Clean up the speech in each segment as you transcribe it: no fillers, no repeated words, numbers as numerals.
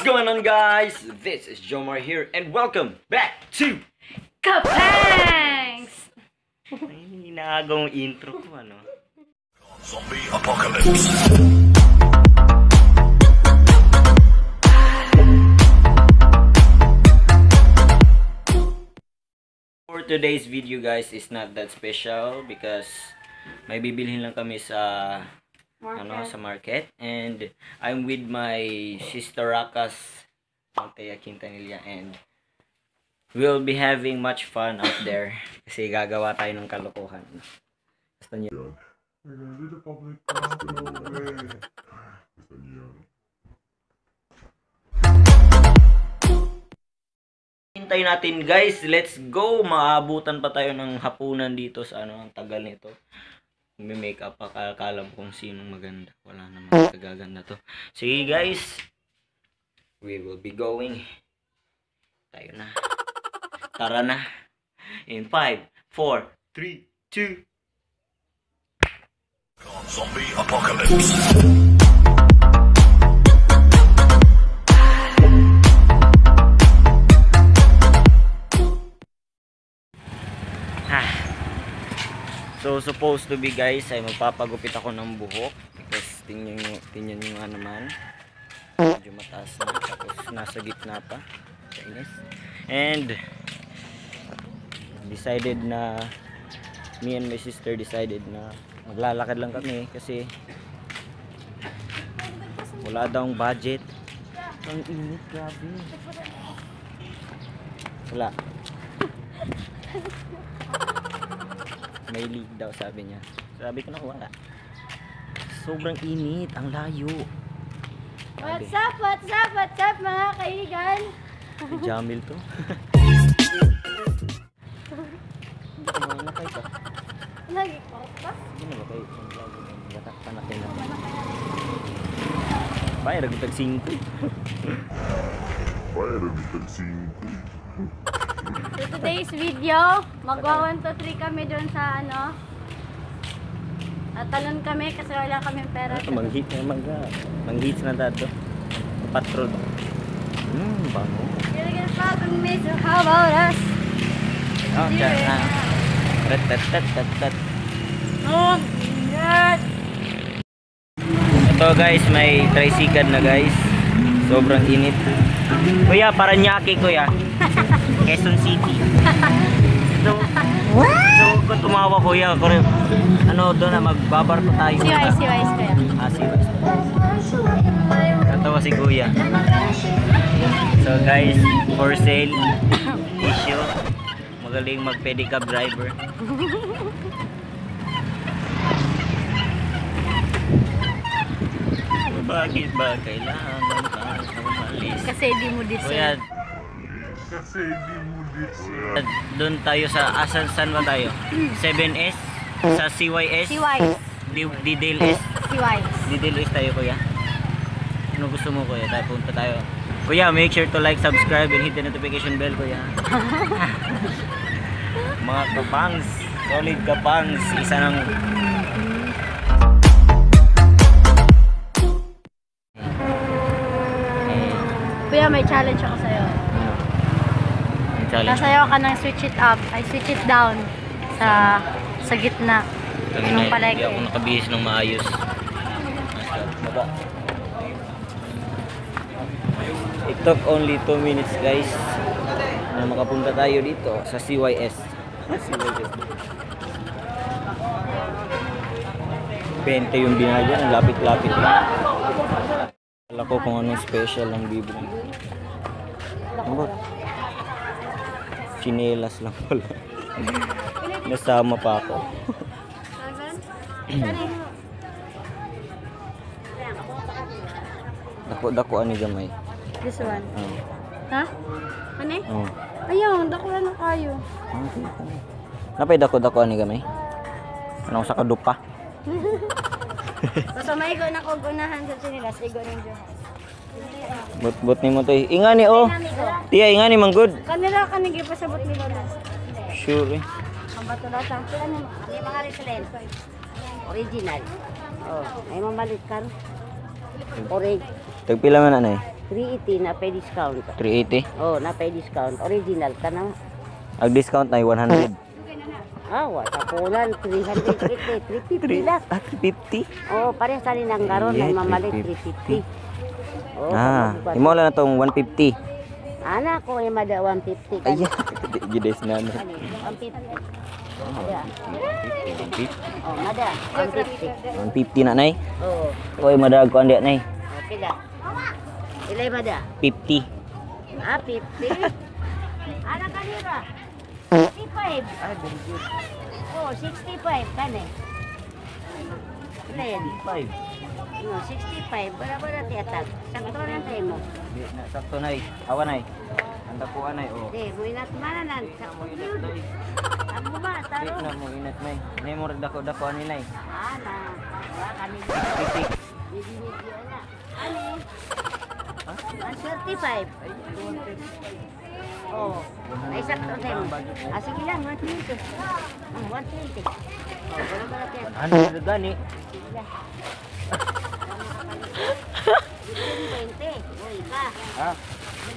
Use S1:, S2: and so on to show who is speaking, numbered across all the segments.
S1: going on, guys? This is Jomar here and welcome back to
S2: Kapangs!
S1: Ay, inaagawang intro ko, ano?
S3: Zombie Apocalypse.
S1: For today's video, guys, is not that special because may bibilhin lang kami sa sa market, and I'm with my sister Rakas Altea Quintanilla, and we'll be having much fun out there kasi gagawa tayo ng kalokohan. Gusto niyo? Hintay natin, guys. Let's go. Maabutan pa tayo ng hapunan dito sa ang tagal nito. May make-up pa, akala mo kung sinong maganda. Wala naman kagaganda to. Sige, guys. We will be going. Tayo na. Tara na. In 5, 4, 3, 2.
S3: Zombie Apocalypse.
S1: So supposed to be, guys, ay magpapagupit ako ng buhok because tingnan nyo nga naman, medyo mataas na, tapos nasa gitna pa sa inis. And decided na me and my sister decided na maglalakad lang kami kasi wala daw budget. Ang init, grabe. Wala. May leak daw, sabi niya. Sabi ko na wala. Sobrang init, ang layo.
S2: What's up, mga kaigan?
S1: Jamil to. Kumain na kayo pa.
S2: Lagi ko pa?
S1: Hindi na ba kayo? Gatak pa natin na. Bayar, nagtag 5.
S3: Bayar, nagtag 5.
S2: So today's video, magwa 1, 2, 3 kami doon sa talon kami kasi wala kaming pera.
S1: Manghits na dato. Patrol. Bango.
S2: You're gonna fucking miss, so how about us?
S1: Oh, dyan na. Tat.
S2: Oh, God!
S1: Ito, guys, may tricycle na, guys. Sobrang init. Kuya, Paranaque, kuya. Quezon City. So kung tumawa, kuya, doon na magbabar pa tayo.
S2: Si Wise, kuya.
S1: Si Wise. Natawa si kuya. So guys, for sale, issue. Magaling mag-pedicab driver. Bakit ba kailangan umalis?
S2: Kasi di mo deserve.
S1: Kuya, doon tayo sa saan ba tayo? 7S? Sa CYS?
S2: Si Wise.
S1: Didale S?
S2: Si Wise.
S1: Didale S tayo, kuya. Ano gusto mo, kuya? Tayo punta tayo. Kuya, make sure to like, subscribe, and hit the notification bell, kuya. Mga kapangs, solid kapangs, isa ng
S2: Kuya, may challenge ako sa'yo.
S1: challenge.
S2: Nasayaw ka ng switch it up, ay switch it down sa gitna. Yung palengke.
S1: Hindi ako nakabihis ng maayos. Baba. It took only 2 minutes, guys, na makapunta tayo dito sa CYS. CYS. 20 yung binaya, ang lapit-lapit lang. Alam ko kung anong special ang bibili. Ano ba? Chinelas lang pala. Nasama pa ako. Dako ani gamay.
S2: This one.
S1: Oh.
S2: Ha? Ano eh?
S1: Oh.
S2: Ayun, dako na kayo.
S1: Napay dako ani gamay. Anong sa kadupa?
S2: Basta maigo na ko gunahan sa sinilas, igo ng Diyos.
S1: But ni mo to. Ingani oh. Tiya ingani man good.
S2: Kanila kanigi pasabot ni Lola.
S1: Sure eh.
S2: Ang bato lata. Ano mga resilent? Original. Oh, ay mamalit kan. Orig.
S1: Tagpila man anay.
S4: 380 na pay discount.
S1: 380.
S4: Oh, na pay discount. Original ka na.
S1: Ang discount na 100.
S4: Ah, wala po lang. 380, 350 lang.
S1: 350.
S4: Oh, parehas sa rin ang garon.
S1: Yeah,
S4: Ang mamalit,
S1: 350.
S4: 350. Oh,
S1: Imo lang na tong 150.
S4: Anak ko, yung mada 150 ka.
S1: Ay, gides na.
S4: Ano, 150. Yeah.
S1: 150.
S4: Oh, mada, 150.
S1: 150 na, nay.
S4: Oh,
S1: Oy, madag ko andi, nay.
S4: okay da. Ilay mada?
S1: 50.
S4: Ah, 50. Anak ka nila? 65.
S1: Ah, very good.
S4: Oh, 65 ka na eh. Ilay yan.
S1: 5.
S4: No, 65. Bara-bara tiyatag. Sakto na tayo mo.
S1: Di na sakto, nay. Awa, nay. Anda ko, nay. Oh.
S4: Hindi, mo inatmananan. Sakto yun. Ang buma,
S1: Di
S4: taro.
S1: na mo inat, nay. Nay mo dako ani, nay.
S4: Ana. Wala kami.
S1: 56.
S4: Video na. Ano? 135. Oh, ay sakto tayo mo. Ah, sige lang, 120. 120. Oh, bara-bara tiyatag.
S1: Ano na gani?
S4: Sige lang. 20. Uy ka.
S1: Ha?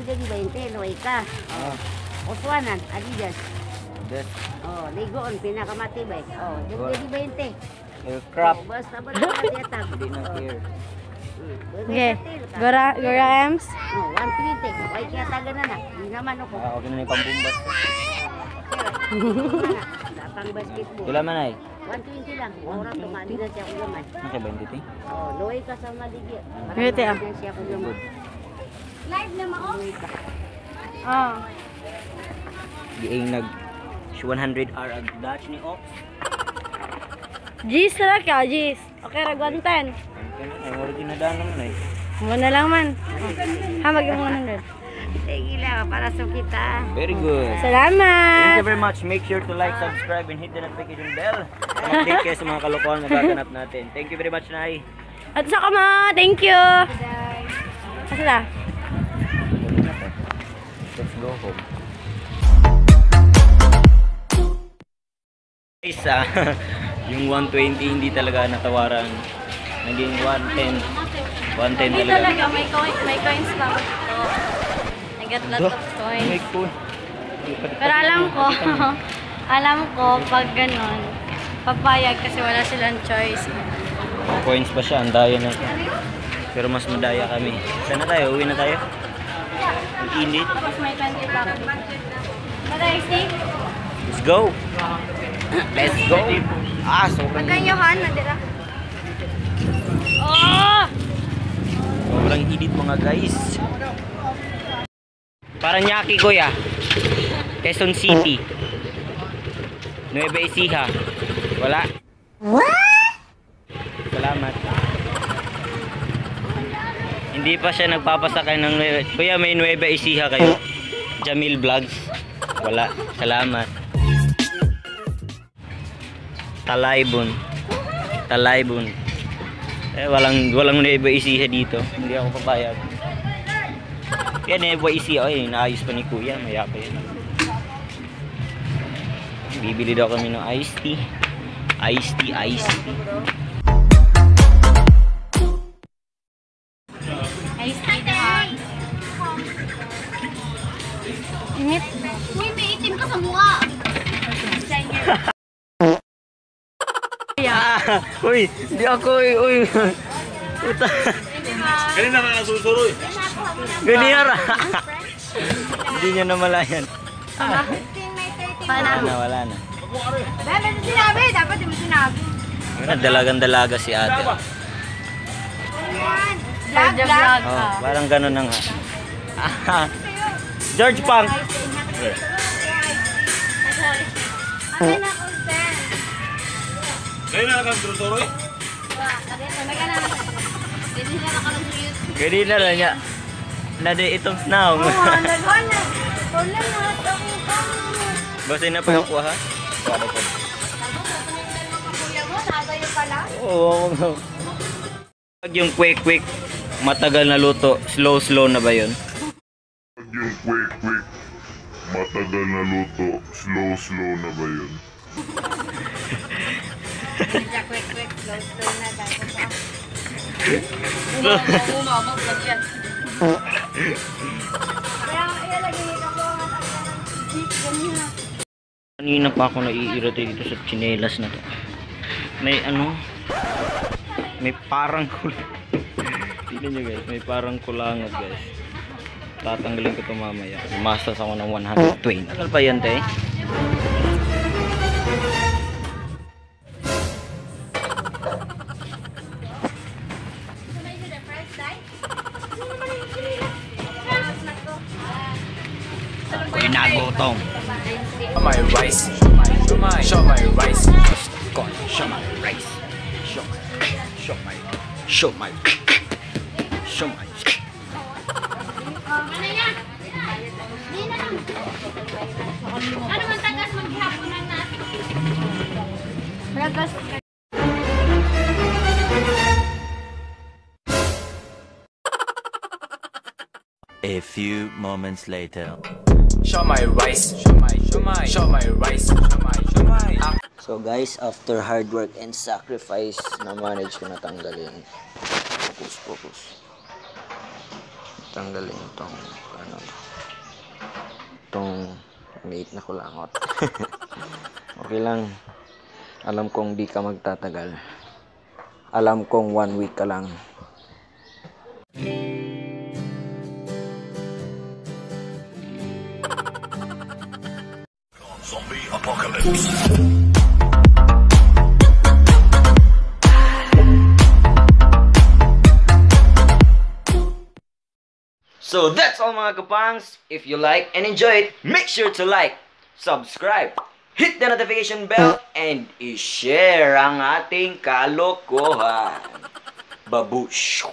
S4: Jadi 20, luay ka.
S1: Ah,
S4: Uswanan, Adidas.
S1: this
S4: Oh, ligoon, pinakamatibay. Oh, jadi 20.
S1: aircraft.
S4: Oh, basta ba na tiyatag?
S1: Di na here.
S2: Okay. Gora Ems.
S4: Oh, 120. Ay, kaya taga na na. Hindi naman ako.
S1: Ah, okay na ni pambumbas.
S4: Lapang basketball.
S1: Pila man, nay?
S4: 120 lang. Ora tumali na siya kulaman.
S1: Nasa 20.
S4: Oh, luay ka sa maligya.
S2: Ngiti, ah.
S4: Na siya kulaman. Live na mao.
S2: Oh.
S1: Giing nag 100R ang Dutch ni Ox.
S2: Gis na ka, Gis. Okay, ragwantan.
S1: Ay, mo rin nadaan naman eh.
S2: Muna lang man. Hamag yung muna doon.
S4: Sige lang, para sa kita.
S1: Very good. Thank
S2: Salamat!
S1: you very much. Make sure to like, subscribe, and hit the notification bell. Update kayo sa mga kalokohan na gaganap natin. Thank you very much, Nay.
S2: At sa kama, thank you! Asa
S1: Let's go home. Guys, yung 120 hindi talaga natawaran. Naging 110. 110
S2: Hindi
S1: talaga.
S2: talaga, may coins pa ako dito. I got lots of coins.
S1: May coin.
S2: Pero alam ko, pag ganun, papayag kasi wala silang choice.
S1: Coins pa siya, ang daya na. Pero mas madaya kami. Saan na tayo? Uwi na tayo? Ang init.
S2: Tapos may 20 pa ako dito. Maday, steak?
S1: Let's go! Let's go! Ah, sobrang
S2: Magkanyohan, nadira. Oh!
S1: sobrang init mga guys. Paranaque, kuya. Quezon City. Nueva Ecija. Wala. Salamat. Hindi pa siya nagpapasakay ng Nueva. Kuya, may Nueva Ecija kayo? Jamil Vlogs. Wala. Salamat. Talaybon. Talaybon. Walang Nueva Ecija dito. Hindi ako papayag. Kaya Nueva Ecija, ay, naayos pa ni Kuya. Maya pa yan. Bibili daw kami ng iced tea. Iced tea, iced tea.
S2: Iced tea na. Init.
S4: Uy, may itim ka sa mukha.
S1: Uy, di ako, uy. Puta.
S3: Kanina mga susuroy.
S1: Ganyan. Hindi niya namalayan.
S2: Paano?
S1: Wala na.
S4: Dapat sinabi, dapat mo sinabi.
S1: Dalagang-dalaga si ate.
S2: Vlog, vlog.
S1: Oh, parang ganun na nga. George Punk.
S3: Kanina ka susuroy.
S1: Ganyan na lang niya. Nade itong snaw. Basin na pa yung kuha, ha? Kuha ko. Oo. Pag yung quick, matagal na luto, slow na ba yun?
S3: Yung quick, matagal na luto, slow na ba yun?
S4: Quick, slow na dapat.
S2: Umabog, vlog yan.
S1: Kanina pa ako naiirita dito sa tsinelas na to. May ano, may parang tignan nyo guys, may parang kulangot guys. Tatanggalin ko ito mamaya. Masters ako ng 120. Tagal pa yan, te. Ako'y nagutom.
S5: Show my rice. Show my rice.
S1: Show my rice. Show my
S2: Ano man tagas maghihaponan na? Tagas.
S6: A few moments later.
S5: Show my rice. Show my rice.
S1: So guys, after hard work and sacrifice, na-manage ko na tanggalin. Focus. Tanggalin itong, itong mate na kulangot. Okay lang. Alam kong di ka magtatagal. Alam kong 1 week ka lang.
S3: Zombie apocalypse.
S1: So that's all mga kapangs. If you like and enjoy it, make sure to like, subscribe, hit the notification bell, and i-share ang ating kalokohan. Babush!